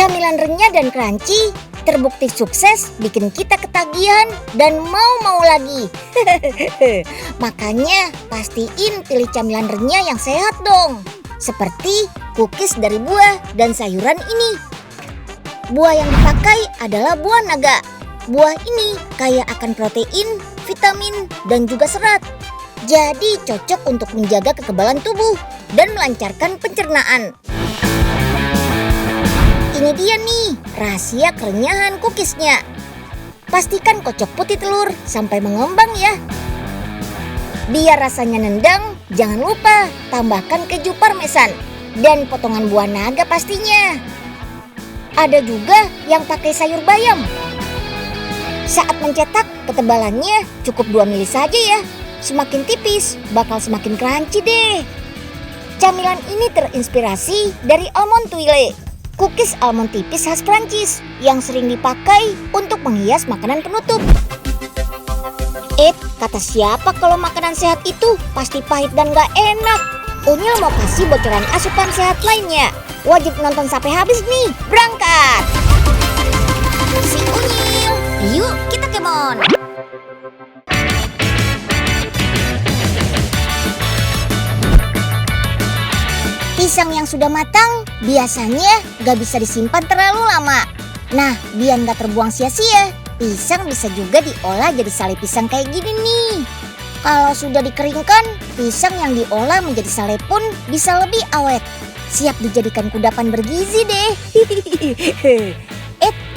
Camilan renyah dan crunchy terbukti sukses bikin kita ketagihan dan mau lagi. Makanya pastiin pilih camilan renyah yang sehat dong. Seperti cookies dari buah dan sayuran ini. Buah yang dipakai adalah buah naga. Buah ini kaya akan protein, vitamin, dan juga serat. Jadi cocok untuk menjaga kekebalan tubuh dan melancarkan pencernaan. Ini dia nih rahasia kerenyahan cookiesnya. Pastikan kocok putih telur sampai mengembang ya. Biar rasanya nendang, jangan lupa tambahkan keju parmesan dan potongan buah naga pastinya. Ada juga yang pakai sayur bayam. Saat mencetak, ketebalannya cukup 2 mili saja ya. Semakin tipis, bakal semakin crunchy deh. Camilan ini terinspirasi dari almond tuile, cookies almond tipis khas Prancis yang sering dipakai untuk menghias makanan penutup. Kata siapa kalau makanan sehat itu pasti pahit dan gak enak? Unyil mau kasih bocoran asupan sehat lainnya. Wajib nonton sampai habis nih, berangkat! Si Unyil, yuk kita kemon! Pisang yang sudah matang biasanya gak bisa disimpan terlalu lama. Nah, biar gak terbuang sia-sia, pisang bisa juga diolah jadi sale pisang kayak gini nih. Kalau sudah dikeringkan, pisang yang diolah menjadi sale pun bisa lebih awet. Siap dijadikan kudapan bergizi deh.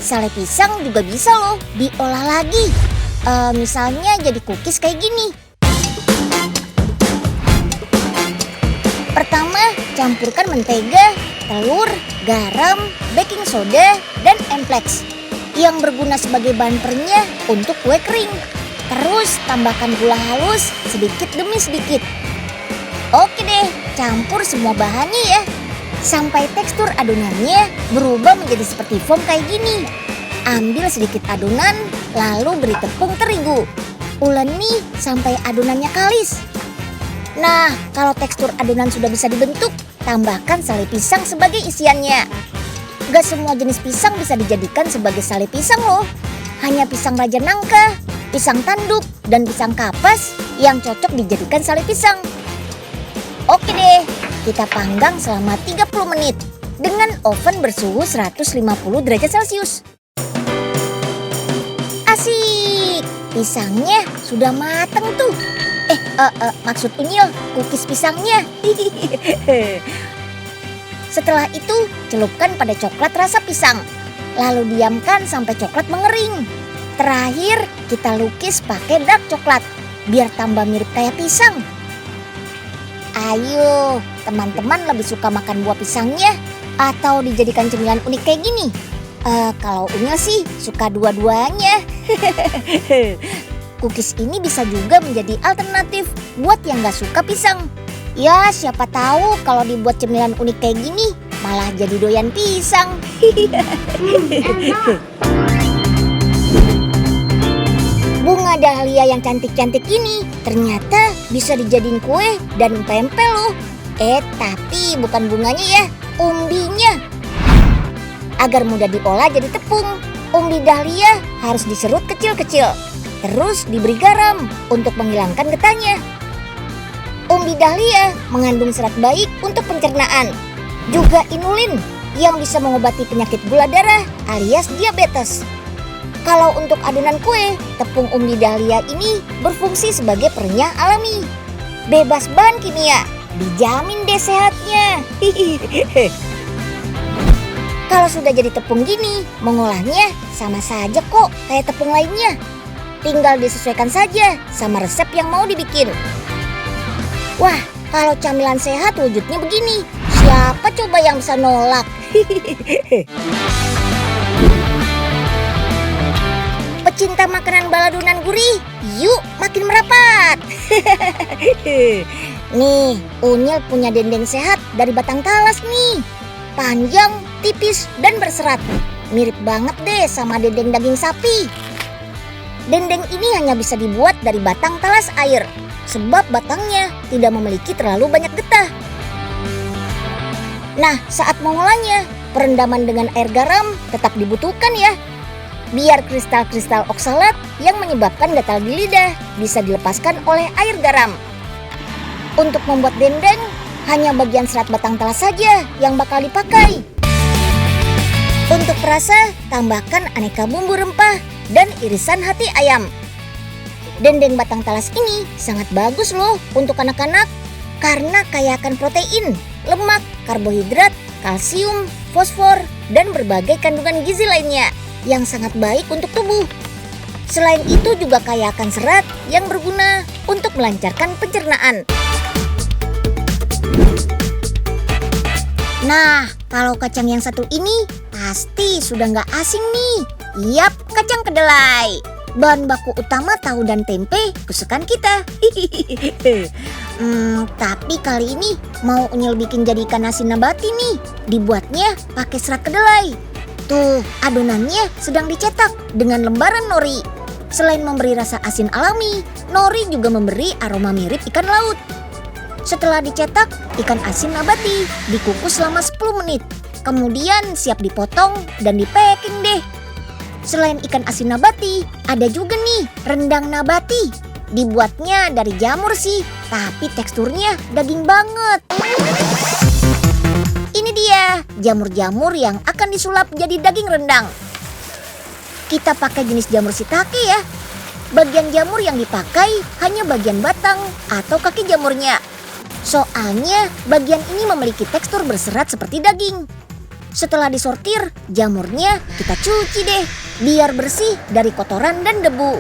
Sale pisang juga bisa loh diolah lagi. Misalnya jadi cookies kayak gini. Pertama, campurkan mentega, telur, garam, baking soda, dan emplex yang berguna sebagai bahan perenyah untuk kue kering. Terus tambahkan gula halus sedikit demi sedikit. Oke deh, campur semua bahannya ya. Sampai tekstur adonannya berubah menjadi seperti foam kayak gini. Ambil sedikit adonan, lalu beri tepung terigu. Uleni sampai adonannya kalis. Nah, kalau tekstur adonan sudah bisa dibentuk, tambahkan sale pisang sebagai isiannya. Gak semua jenis pisang bisa dijadikan sebagai sale pisang loh. Hanya pisang raja nangka, pisang tanduk, dan pisang kapas yang cocok dijadikan sale pisang. Oke deh, kita panggang selama 30 menit dengan oven bersuhu 150 derajat Celcius. Asik, pisangnya sudah matang tuh. Maksud Unyil, cookies pisangnya. Setelah itu, celupkan pada coklat rasa pisang. Lalu diamkan sampai coklat mengering. Terakhir, kita lukis pakai dark coklat biar tambah mirip kayak pisang. Ayo, teman-teman lebih suka makan buah pisangnya atau dijadikan cemilan unik kayak gini? Kalau Unyil sih suka dua-duanya. Cookies ini bisa juga menjadi alternatif buat yang gak suka pisang. Ya, siapa tahu kalau dibuat cemilan unik kayak gini malah jadi doyan pisang. Bunga dahlia yang cantik-cantik ini ternyata bisa dijadiin kue dan pempek loh. Tapi bukan bunganya ya, umbinya. Agar mudah diolah jadi tepung, umbi dahlia harus diserut kecil-kecil. Terus diberi garam untuk menghilangkan getahnya. Umbi dahlia mengandung serat baik untuk pencernaan. Juga inulin yang bisa mengobati penyakit gula darah alias diabetes. Kalau untuk adonan kue, tepung umbi dahlia ini berfungsi sebagai perenyah alami. Bebas bahan kimia, dijamin deh sehatnya. Kalau sudah jadi tepung gini, mengolahnya sama saja kok kayak tepung lainnya. Tinggal disesuaikan saja sama resep yang mau dibikin. Wah, kalau camilan sehat wujudnya begini, siapa coba yang bisa nolak? Pecinta makanan baladunan gurih, yuk makin merapat. Nih, Unyil punya dendeng sehat dari batang talas nih. Panjang, tipis, dan berserat. Mirip banget deh sama dendeng daging sapi. Dendeng ini hanya bisa dibuat dari batang talas air, sebab batangnya tidak memiliki terlalu banyak getah. Nah, saat mengolahnya, Perendaman dengan air garam tetap dibutuhkan ya, biar kristal-kristal oksalat yang menyebabkan gatal di lidah bisa dilepaskan oleh air garam. Untuk membuat dendeng, hanya bagian serat batang talas saja yang bakal dipakai. Untuk rasa, tambahkan aneka bumbu rempah dan irisan hati ayam. Dendeng batang talas ini sangat bagus loh untuk anak-anak karena kaya akan protein, lemak, karbohidrat, kalsium, fosfor, dan berbagai kandungan gizi lainnya yang sangat baik untuk tubuh. Selain itu juga kaya akan serat yang berguna untuk melancarkan pencernaan. Nah, kalau kacang yang satu ini pasti sudah nggak asing nih. Yap, kacang kedelai. Bahan baku utama tahu dan tempe kesukaan kita. Tapi kali ini mau Unyil bikin jadi ikan asin nabati nih. Dibuatnya pakai serat kedelai. Tuh, adonannya sedang dicetak dengan lembaran nori. Selain memberi rasa asin alami, nori juga memberi aroma mirip ikan laut. Setelah dicetak, ikan asin nabati dikukus selama 10 menit. Kemudian siap dipotong dan di-packing deh. Selain ikan asin nabati, ada juga nih rendang nabati. Dibuatnya dari jamur sih, tapi teksturnya daging banget. Ini dia jamur-jamur yang akan disulap jadi daging rendang. Kita pakai jenis jamur shiitake ya. Bagian jamur yang dipakai hanya bagian batang atau kaki jamurnya. Soalnya bagian ini memiliki tekstur berserat seperti daging. Setelah disortir, jamurnya kita cuci deh, biar bersih dari kotoran dan debu.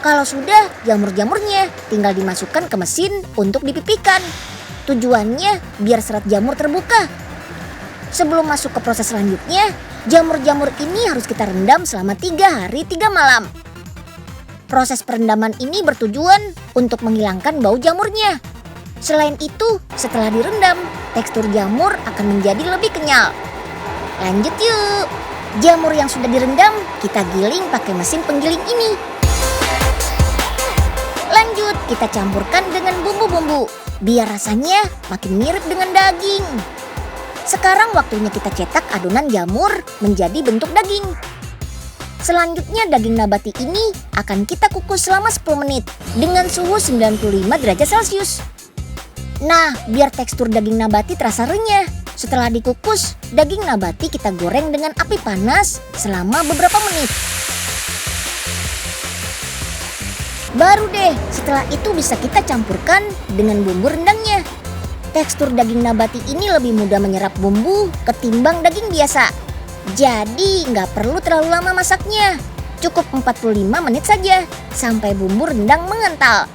Kalau sudah, jamur-jamurnya tinggal dimasukkan ke mesin untuk dipipikan. Tujuannya biar serat jamur terbuka. Sebelum masuk ke proses selanjutnya, jamur-jamur ini harus kita rendam selama 3 hari 3 malam. Proses perendaman ini bertujuan untuk menghilangkan bau jamurnya. Selain itu, setelah direndam, tekstur jamur akan menjadi lebih kenyal. Lanjut yuk. Jamur yang sudah direndam, kita giling pakai mesin penggiling ini. Lanjut, kita campurkan dengan bumbu-bumbu, biar rasanya makin mirip dengan daging. Sekarang waktunya kita cetak adonan jamur menjadi bentuk daging. Selanjutnya daging nabati ini akan kita kukus selama 10 menit dengan suhu 95 derajat Celcius. Nah, biar tekstur daging nabati terasa renyah. Setelah dikukus, daging nabati kita goreng dengan api panas selama beberapa menit. Baru deh, setelah itu bisa kita campurkan dengan bumbu rendangnya. Tekstur daging nabati ini lebih mudah menyerap bumbu ketimbang daging biasa. Jadi nggak perlu terlalu lama masaknya. Cukup 45 menit saja sampai bumbu rendang mengental.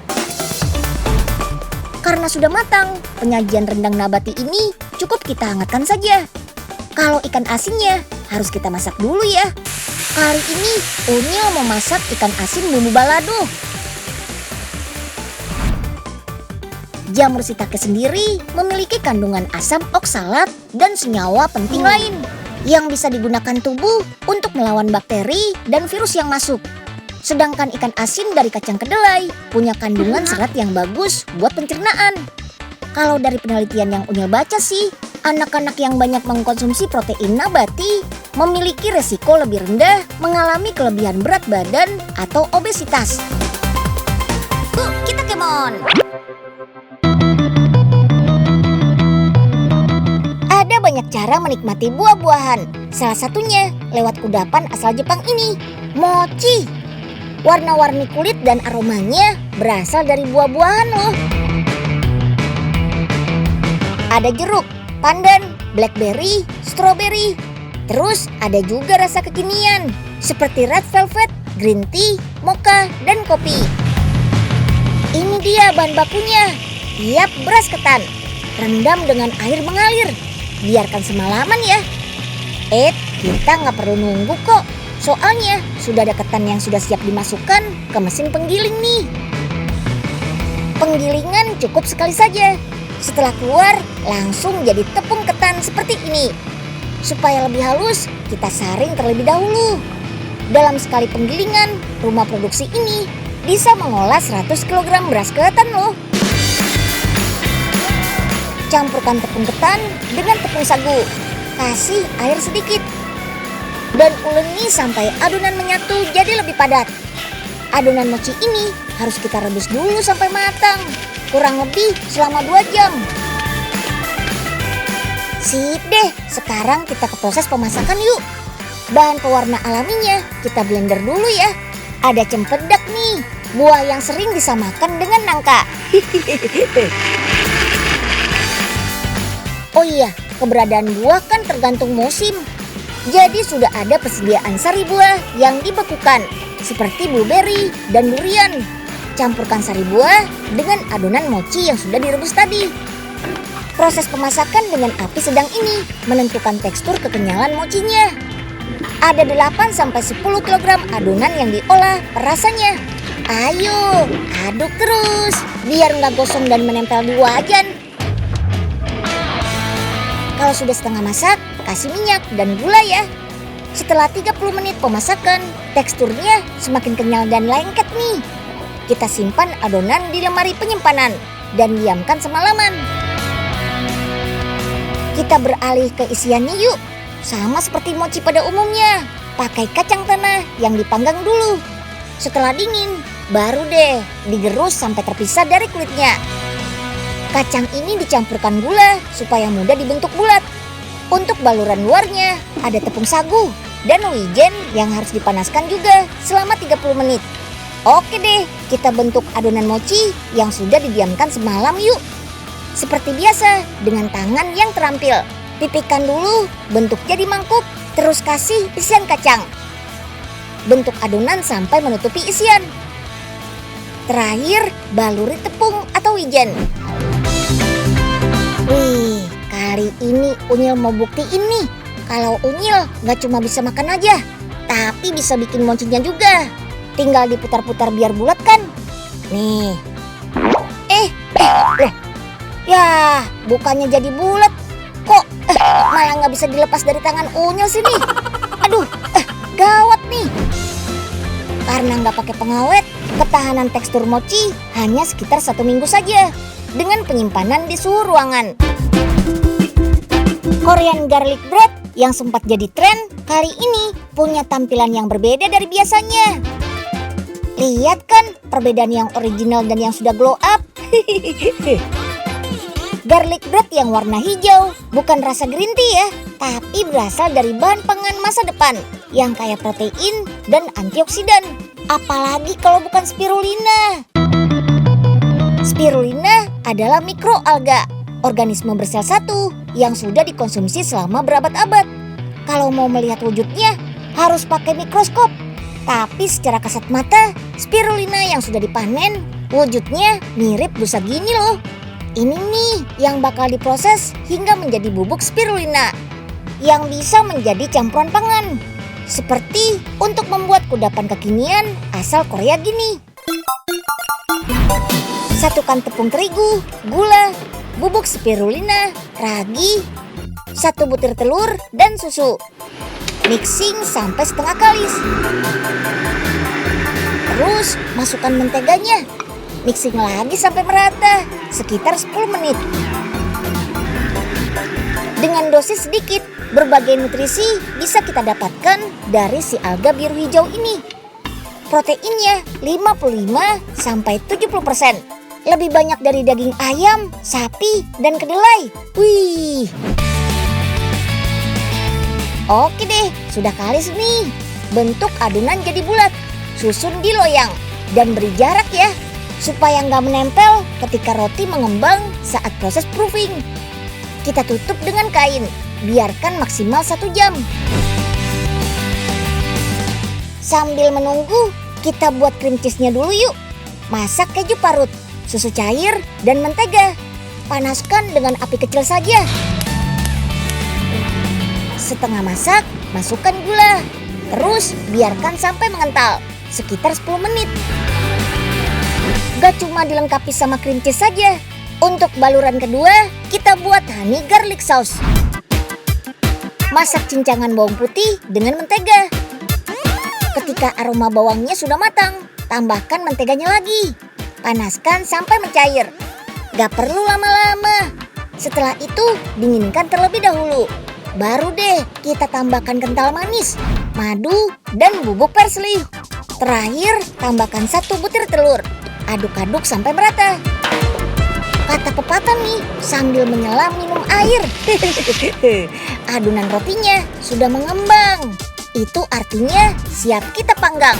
Karena sudah matang, penyajian rendang nabati ini cukup kita hangatkan saja. Kalau ikan asinnya harus kita masak dulu ya. Kali ini Unyil mau masak ikan asin bumbu balado. Jamur shiitake sendiri memiliki kandungan asam oksalat dan senyawa penting lain yang bisa digunakan tubuh untuk melawan bakteri dan virus yang masuk. Sedangkan ikan asin dari kacang kedelai punya kandungan serat yang bagus buat pencernaan. Kalau dari penelitian yang Unyil baca sih, anak-anak yang banyak mengkonsumsi protein nabati memiliki resiko lebih rendah mengalami kelebihan berat badan atau obesitas. Kita kemon! Ada banyak cara menikmati buah-buahan. Salah satunya lewat kudapan asal Jepang ini, mochi. Warna-warni kulit dan aromanya berasal dari buah-buahan loh. Ada jeruk, pandan, blackberry, strawberry. Terus ada juga rasa kekinian seperti red velvet, green tea, mocha, dan kopi. Ini dia bahan bakunya. Yap, beras ketan. Rendam dengan air mengalir. Biarkan semalaman ya. Kita nggak perlu nunggu kok. Soalnya sudah ada ketan yang sudah siap dimasukkan ke mesin penggiling nih. Penggilingan cukup sekali saja. Setelah keluar langsung jadi tepung ketan seperti ini. Supaya lebih halus, kita saring terlebih dahulu. Dalam sekali penggilingan, rumah produksi ini bisa mengolah 100 kg beras ketan loh. Campurkan tepung ketan dengan tepung sagu. kasih air sedikit. Dan uleni sampai adonan menyatu jadi lebih padat. Adonan mochi ini harus kita rebus dulu sampai matang, kurang lebih selama 2 jam. Sip deh, sekarang kita ke proses pemasakan yuk. Bahan pewarna alaminya kita blender dulu ya. Ada cempedak nih, buah yang sering disamakan dengan nangka. Oh iya, keberadaan buah kan tergantung musim. Jadi sudah ada persediaan sari buah yang dibekukan, seperti blueberry dan durian. Campurkan sari buah dengan adonan mochi yang sudah direbus tadi. Proses pemasakan dengan api sedang ini menentukan tekstur kekenyalan mochinya. Ada 8-10 kg adonan yang diolah per rasanya. Ayo, aduk terus biar nggak gosong dan menempel di wajan. Kalau sudah setengah masak, kasih minyak dan gula ya. Setelah 30 menit pemasakan, teksturnya semakin kenyal dan lengket nih. Kita simpan adonan di lemari penyimpanan dan diamkan semalaman. Kita beralih ke isiannya yuk. Sama seperti mochi pada umumnya, pakai kacang tanah yang dipanggang dulu. Setelah dingin, baru deh digerus sampai terpisah dari kulitnya. Kacang ini dicampurkan gula supaya mudah dibentuk bulat. Untuk baluran luarnya ada tepung sagu dan wijen yang harus dipanaskan juga selama 30 menit. Oke deh, kita bentuk adonan mochi yang sudah didiamkan semalam yuk. Seperti biasa, dengan tangan yang terampil. Pipihkan dulu bentuk jadi mangkuk, terus kasih isian kacang. Bentuk adonan sampai menutupi isian. Terakhir, baluri tepung atau wijen. Wih, kali ini Unyil mau buktiin nih kalau Unyil gak cuma bisa makan aja, tapi bisa bikin mochinya juga. Tinggal diputar-putar biar bulat kan. Nih. Loh. Ya, bukannya jadi bulat. Kok malah gak bisa dilepas dari tangan Unyil sih nih. Aduh, gawat nih. Karena gak pakai pengawet, ketahanan tekstur mochi hanya sekitar 1 minggu saja dengan penyimpanan di suhu ruangan. Korean garlic bread yang sempat jadi tren kali ini punya tampilan yang berbeda dari biasanya. Lihat kan perbedaan yang original dan yang sudah glow up. Garlic bread yang warna hijau bukan rasa green tea ya, tapi berasal dari bahan pangan masa depan yang kaya protein dan antioksidan. Apalagi kalau bukan spirulina. Spirulina adalah mikroalga, organisme bersel satu yang sudah dikonsumsi selama berabad-abad. Kalau mau melihat wujudnya harus pakai mikroskop. Tapi secara kasat mata, spirulina yang sudah dipanen wujudnya mirip busa gini loh. Ini nih yang bakal diproses hingga menjadi bubuk spirulina yang bisa menjadi campuran pangan. Seperti untuk membuat kudapan kekinian asal Korea gini. Satukan tepung terigu, gula, bubuk spirulina, ragi, 1 butir telur, dan susu. Mixing sampai setengah kalis. Terus masukkan menteganya. Mixing lagi sampai merata, sekitar 10 menit. Dengan dosis sedikit, berbagai nutrisi bisa kita dapatkan dari si alga biru hijau ini. Proteinnya 55-70%. Lebih banyak dari daging ayam, sapi, dan kedelai. Wih. Oke deh, sudah kalis nih. Bentuk adonan jadi bulat. Susun di loyang dan beri jarak ya, supaya nggak menempel ketika roti mengembang saat proses proofing. Kita tutup dengan kain, biarkan maksimal 1 jam. Sambil menunggu, kita buat cream cheese-nya dulu yuk. Masak keju parut, susu cair, dan mentega. Panaskan dengan api kecil saja. Setengah masak, masukkan gula. Terus biarkan sampai mengental, sekitar 10 menit. Gak cuma dilengkapi sama cream cheese saja. Untuk baluran kedua, kita buat honey garlic sauce. Masak cincangan bawang putih dengan mentega. Ketika aroma bawangnya sudah matang, tambahkan menteganya lagi. Panaskan sampai mencair. Gak perlu lama-lama. Setelah itu, dinginkan terlebih dahulu. Baru deh kita tambahkan kental manis, madu, dan bubuk perseli. Terakhir, tambahkan 1 butir telur. Aduk-aduk sampai merata. Kata pepatah nih, sambil menyelam minum air. Adonan rotinya sudah mengembang. Itu artinya siap kita panggang.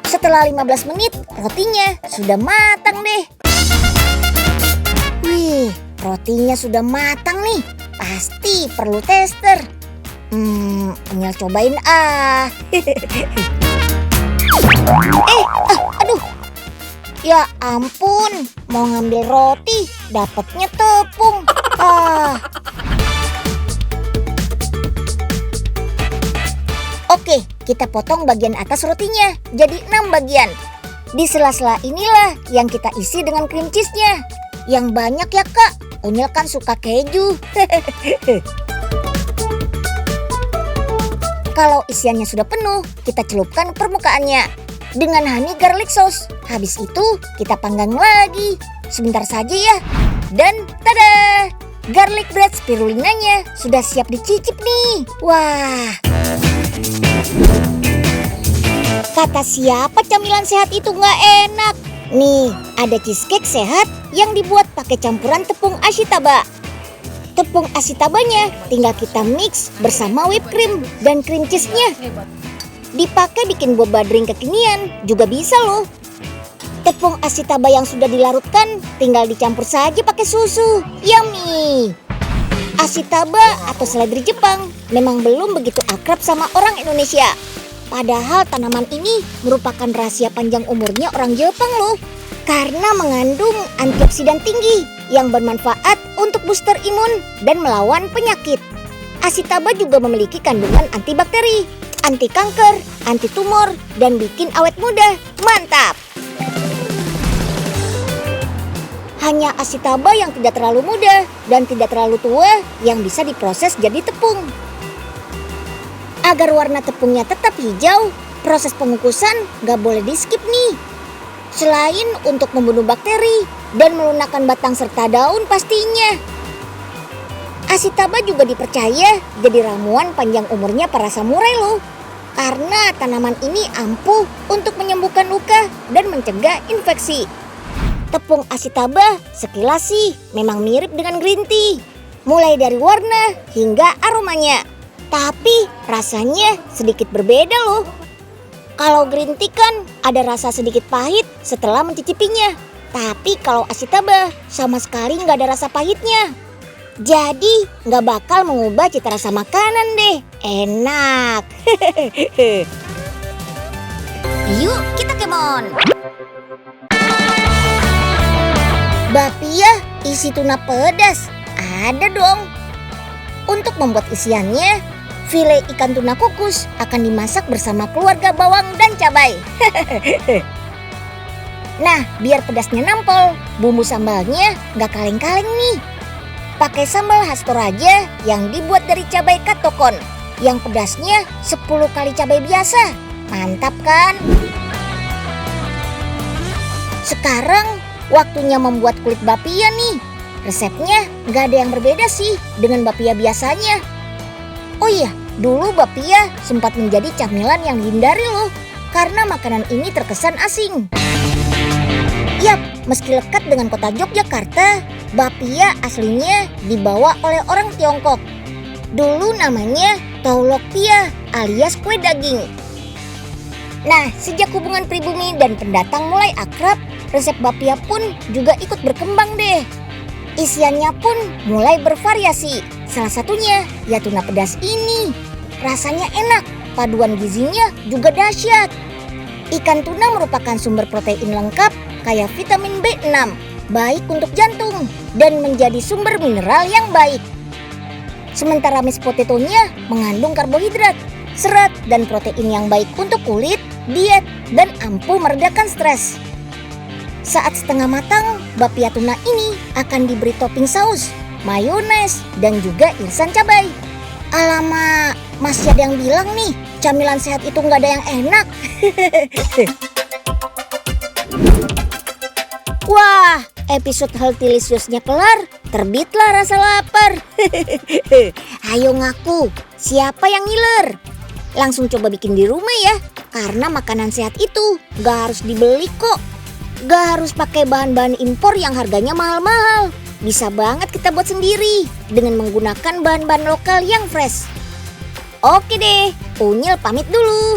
Setelah 15 menit, rotinya sudah matang deh. Wih, rotinya sudah matang nih. Pasti perlu tester. Tinggal cobain ah. Aduh. Ya ampun, mau ngambil roti, dapatnya tepung. Oke, kita potong bagian atas rotinya jadi 6 bagian. Di sela-sela inilah yang kita isi dengan cream cheese-nya. Yang banyak ya kak, Unyil kan suka keju. Kalau isiannya sudah penuh, kita celupkan permukaannya dengan honey garlic sauce. Habis itu kita panggang lagi. Sebentar saja ya. Dan tada! Garlic bread spirulinanya sudah siap dicicip nih. Wah. Kata siapa camilan sehat itu nggak enak? Nih, ada cheesecake sehat yang dibuat pakai campuran tepung ashitaba. Tepung ashitabanya tinggal kita mix bersama whipped cream dan cream cheese-nya. Dipakai bikin boba drink kekinian juga bisa loh. Tepung ashitaba yang sudah dilarutkan tinggal dicampur saja pakai susu. Yummy! Ashitaba atau seledri Jepang memang belum begitu akrab sama orang Indonesia. Padahal tanaman ini merupakan rahasia panjang umurnya orang Jepang loh. Karena mengandung antioksidan tinggi yang bermanfaat untuk booster imun dan melawan penyakit. Ashitaba juga memiliki kandungan antibakteri, anti kanker, anti tumor, dan bikin awet muda. Mantap! Hanya ashitaba yang tidak terlalu muda dan tidak terlalu tua yang bisa diproses jadi tepung. Agar warna tepungnya tetap hijau, proses pengukusan gak boleh di skip nih. Selain untuk membunuh bakteri dan melunakkan batang serta daun pastinya. Ashitaba juga dipercaya jadi ramuan panjang umurnya para samurai loh. Karena tanaman ini ampuh untuk menyembuhkan luka dan mencegah infeksi. Tepung ashitaba sekilas sih memang mirip dengan green tea. Mulai dari warna hingga aromanya. Tapi rasanya sedikit berbeda loh. Kalau green tea kan ada rasa sedikit pahit setelah mencicipinya. Tapi kalau ashitaba sama sekali nggak ada rasa pahitnya. Jadi nggak bakal mengubah cita rasa makanan deh. Enak. Yuk kita kemon. Bapia isi tuna pedas. Ada dong. Untuk membuat isiannya, file ikan tuna kukus akan dimasak bersama keluarga bawang dan cabai. Nah, biar pedasnya nampol, bumbu sambalnya nggak kaleng-kaleng nih. Pakai sambal khas Toraja yang dibuat dari cabai katokon, yang pedasnya 10 kali cabai biasa. Mantap kan? Sekarang waktunya membuat kulit bapia nih. Resepnya nggak ada yang berbeda sih dengan bapia biasanya. Oh iya, dulu bapia sempat menjadi camilan yang dihindari loh, karena makanan ini terkesan asing. Yap, meski lekat dengan kota Yogyakarta, bapia aslinya dibawa oleh orang Tiongkok. Dulu namanya taulokpia alias kue daging. Nah, sejak hubungan pribumi dan pendatang mulai akrab, resep bapia pun juga ikut berkembang deh. Isiannya pun mulai bervariasi. Salah satunya ya tuna pedas ini. Rasanya enak, paduan gizinya juga dahsyat. Ikan tuna merupakan sumber protein lengkap kayak vitamin B6, baik untuk jantung dan menjadi sumber mineral yang baik. Sementara mashed potato-nya mengandung karbohidrat, serat dan protein yang baik untuk kulit, diet, dan ampuh meredakan stres. Saat setengah matang, bapia tuna ini akan diberi topping saus, mayones, dan juga irisan cabai. Alamak, masih ada yang bilang nih, camilan sehat itu nggak ada yang enak. Wah, episode Healthylicious-nya kelar, terbitlah rasa lapar. Ayo ngaku, siapa yang ngiler? Langsung coba bikin di rumah ya, karena makanan sehat itu gak harus dibeli kok. Gak harus pakai bahan-bahan impor yang harganya mahal-mahal. Bisa banget kita buat sendiri dengan menggunakan bahan-bahan lokal yang fresh. Oke deh, Unyil pamit dulu.